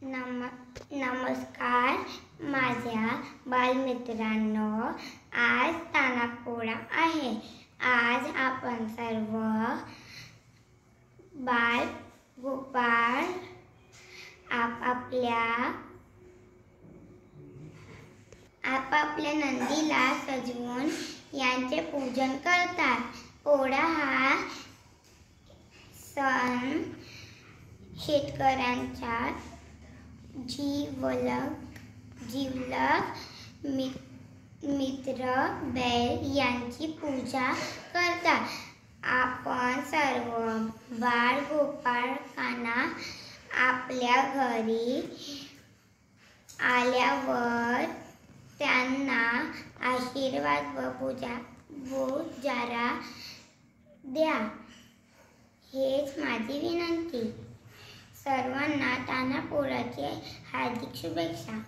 नमस्कार माझ्या बालमित्रांनो, आज तान्हापोळा आहे। आज आपण सर्व बाल गोपाळ आपापल्या नंदीला सजवून यांचे पूजन करतात। पोळा हा सण शेतकऱ्यांच्या जिवलग मित्र बैल यांची पूजा करतात। आपण सर्व बाळ गोपाळांना आपल्या घरी आल्यावर त्यांना आशीर्वाद व पूजारा द्या, हेच माझी विनंती। सर्वांना तान्हापोळाची हार्दिक शुभेच्छा।